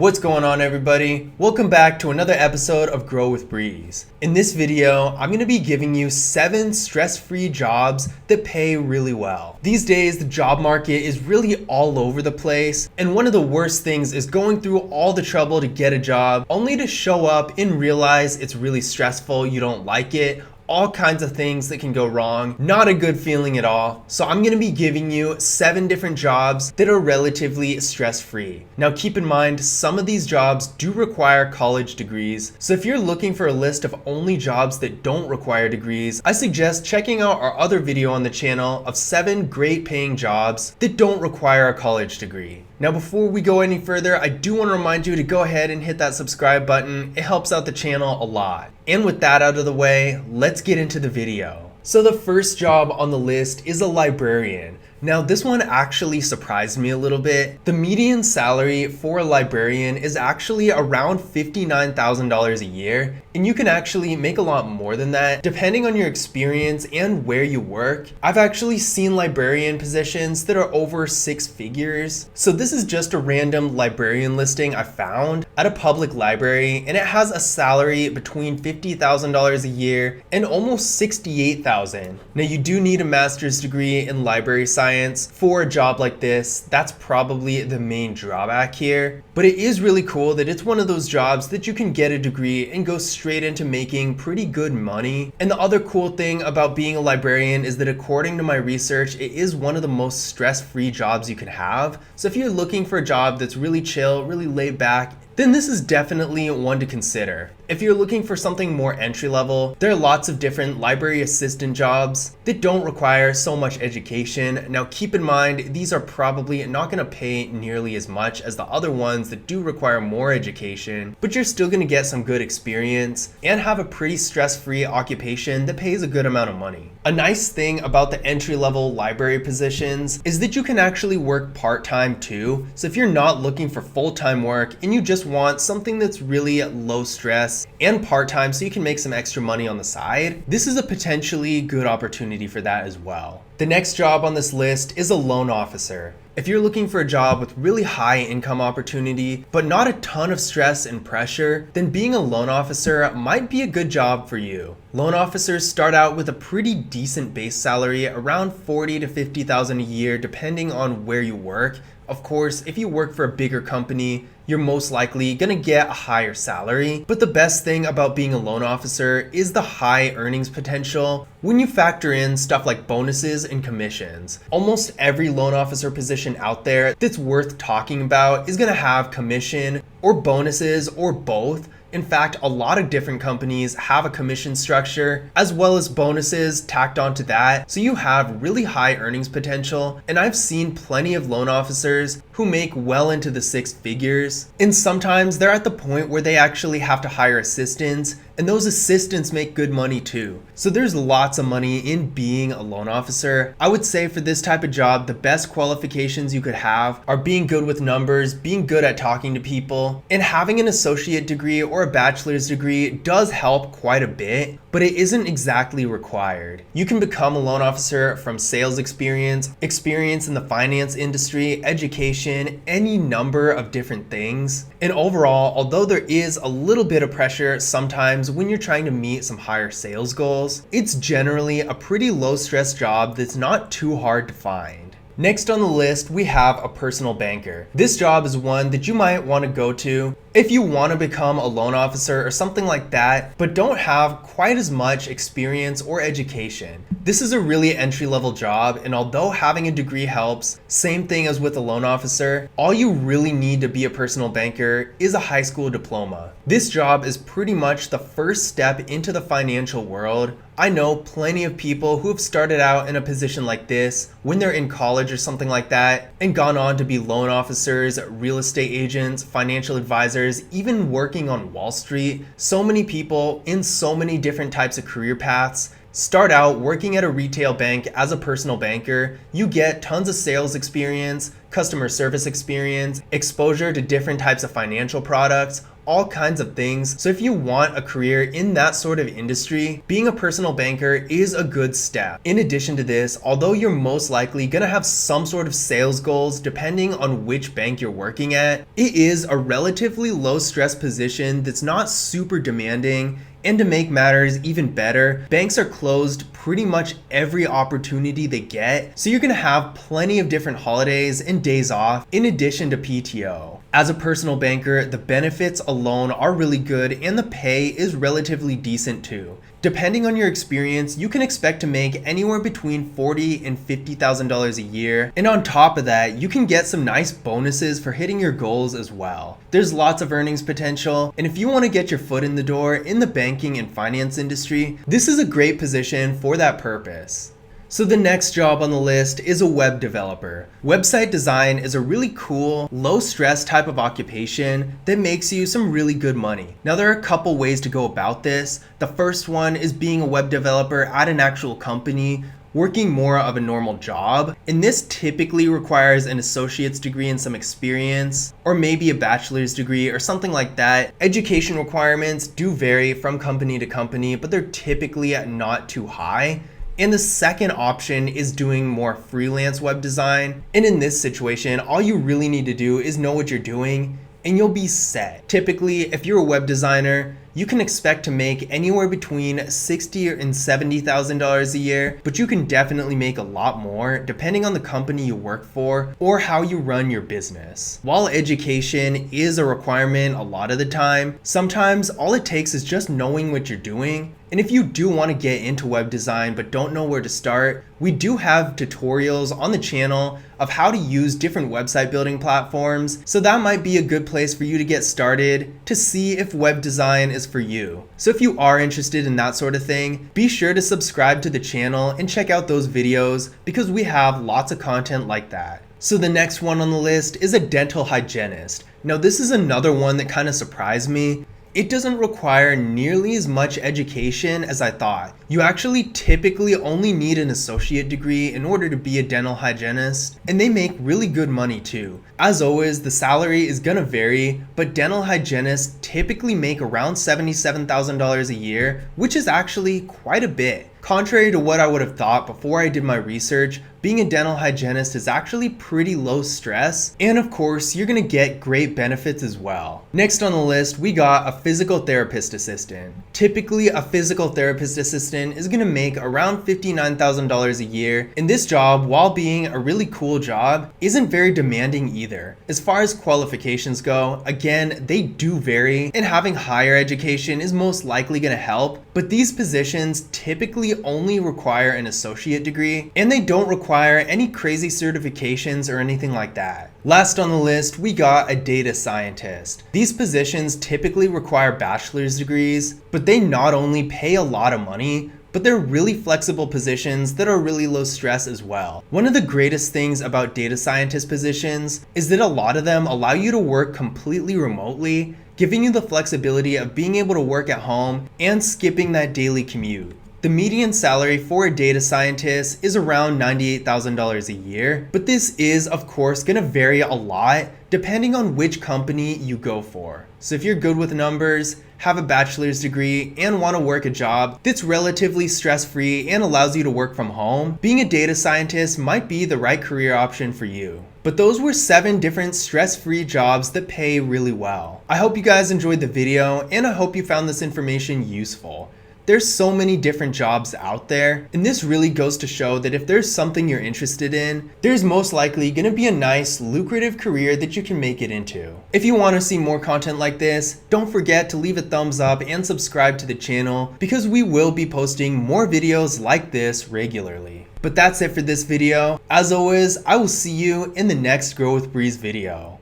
What's going on, everybody? Welcome back to another episode of Grow with Breeze. In this video, I'm going to be giving you 7 stress-free jobs that pay really well. These days, the job market is really all over the place, and one of the worst things is going through all the trouble to get a job, only to show up and realize it's really stressful, you don't like it, all kinds of things that can go wrong. Not a good feeling at all. So I'm gonna be giving you 7 different jobs that are relatively stress-free. Now keep in mind, some of these jobs do require college degrees. So if you're looking for a list of only jobs that don't require degrees, I suggest checking out our other video on the channel of 7 great paying jobs that don't require a college degree. Now before we go any further, I do want to remind you to go ahead and hit that subscribe button. It helps out the channel a lot. And with that out of the way, let's get into the video. So the first job on the list is a librarian. Now this one actually surprised me a little bit. The median salary for a librarian is actually around $59,000 a year, and you can actually make a lot more than that depending on your experience and where you work. I've actually seen librarian positions that are over 6 figures. So this is just a random librarian listing I found at a public library, and it has a salary between $50,000 a year and almost $68,000. Now you do need a master's degree in library science for a job like this. That's probably the main drawback here, but it is really cool that it's one of those jobs that you can get a degree and go straight into making pretty good money. And the other cool thing about being a librarian is that according to my research, it is one of the most stress-free jobs you can have. So if you're looking for a job that's really chill, really laid back, then this is definitely one to consider. If you're looking for something more entry level, there are lots of different library assistant jobs that don't require so much education. Now keep in mind, these are probably not gonna pay nearly as much as the other ones that do require more education, but you're still gonna get some good experience and have a pretty stress-free occupation that pays a good amount of money. A nice thing about the entry-level library positions is that you can actually work part-time too. So if you're not looking for full-time work and you just want something that's really low stress and part-time so you can make some extra money on the side, this is a potentially good opportunity for that as well. The next job on this list is a loan officer. If you're looking for a job with really high income opportunity, but not a ton of stress and pressure, then being a loan officer might be a good job for you. Loan officers start out with a pretty decent base salary, around $40,000 to $50,000 a year, depending on where you work. Of course, if you work for a bigger company, you're most likely gonna get a higher salary. But the best thing about being a loan officer is the high earnings potential when you factor in stuff like bonuses and commissions. Almost every loan officer position out there that's worth talking about is gonna have commission or bonuses or both. In fact, a lot of different companies have a commission structure as well as bonuses tacked onto that. So you have really high earnings potential. And I've seen plenty of loan officers who make well into the 6 figures. And sometimes they're at the point where they actually have to hire assistants, and those assistants make good money too. So there's lots of money in being a loan officer. I would say for this type of job, the best qualifications you could have are being good with numbers, being good at talking to people, and having an associate degree or a bachelor's degree does help quite a bit, but it isn't exactly required. You can become a loan officer from sales experience in the finance industry, education, any number of different things. And overall, although there is a little bit of pressure sometimes when you're trying to meet some higher sales goals, it's generally a pretty low stress job that's not too hard to find. Next on the list, we have a personal banker. This job is one that you might want to go to if you want to become a loan officer or something like that, but don't have quite as much experience or education. This is a really entry-level job, and although having a degree helps, same thing as with a loan officer, all you really need to be a personal banker is a high school diploma. This job is pretty much the first step into the financial world. I know plenty of people who have started out in a position like this when they're in college or something like that and gone on to be loan officers, real estate agents, financial advisors, even working on Wall Street. So many people in so many different types of career paths start out working at a retail bank as a personal banker. You get tons of sales experience, customer service experience, exposure to different types of financial products, all kinds of things. So if you want a career in that sort of industry, being a personal banker is a good step. In addition to this, although you're most likely gonna have some sort of sales goals depending on which bank you're working at, it is a relatively low stress position that's not super demanding. And to make matters even better, banks are closed pretty much every opportunity they get, so you're gonna have plenty of different holidays and days off in addition to PTO. As a personal banker, the benefits alone are really good and the pay is relatively decent too. Depending on your experience, you can expect to make anywhere between $40,000 and $50,000 a year. And on top of that, you can get some nice bonuses for hitting your goals as well. There's lots of earnings potential, and if you want to get your foot in the door in the banking and finance industry, this is a great position for that purpose. So the next job on the list is a web developer. Website design is a really cool, low stress type of occupation that makes you some really good money. Now there are a couple ways to go about this. The first one is being a web developer at an actual company, working more of a normal job, and this typically requires an associate's degree and some experience, or maybe a bachelor's degree or something like that. Education requirements do vary from company to company, but they're typically not too high. And the second option is doing more freelance web design. And in this situation, all you really need to do is know what you're doing and you'll be set. Typically, if you're a web designer, you can expect to make anywhere between $60,000 and $70,000 a year, but you can definitely make a lot more depending on the company you work for or how you run your business. While education is a requirement a lot of the time, sometimes all it takes is just knowing what you're doing. And if you do want to get into web design but don't know where to start, we do have tutorials on the channel of how to use different website building platforms, so that might be a good place for you to get started to see if web design is for you. So if you are interested in that sort of thing, be sure to subscribe to the channel and check out those videos because we have lots of content like that. So the next one on the list is a dental hygienist. Now this is another one that kind of surprised me. It doesn't require nearly as much education as I thought. You actually typically only need an associate degree in order to be a dental hygienist, and they make really good money too. As always, the salary is gonna vary, but dental hygienists typically make around $77,000 a year, which is actually quite a bit. Contrary to what I would have thought before I did my research, being a dental hygienist is actually pretty low stress, and of course, you're gonna get great benefits as well. Next on the list, we got a physical therapist assistant. Typically, a physical therapist assistant is gonna make around $59,000 a year, and this job, while being a really cool job, isn't very demanding either. As far as qualifications go, again, they do vary, and having higher education is most likely gonna help, but these positions typically only require an associate degree, and they don't require any crazy certifications or anything like that. Last on the list, we got a data scientist. These positions typically require bachelor's degrees, but they not only pay a lot of money, but they're really flexible positions that are really low stress as well. One of the greatest things about data scientist positions is that a lot of them allow you to work completely remotely, giving you the flexibility of being able to work at home and skipping that daily commute. The median salary for a data scientist is around $98,000 a year, but this is of course gonna vary a lot depending on which company you go for. So if you're good with numbers, have a bachelor's degree, and want to work a job that's relatively stress-free and allows you to work from home, being a data scientist might be the right career option for you. But those were 7 different stress-free jobs that pay really well. I hope you guys enjoyed the video, and I hope you found this information useful. There's so many different jobs out there, and this really goes to show that if there's something you're interested in, there's most likely gonna be a nice, lucrative career that you can make it into. If you want to see more content like this, don't forget to leave a thumbs up and subscribe to the channel because we will be posting more videos like this regularly. But that's it for this video. As always, I will see you in the next Grow with Breeze video.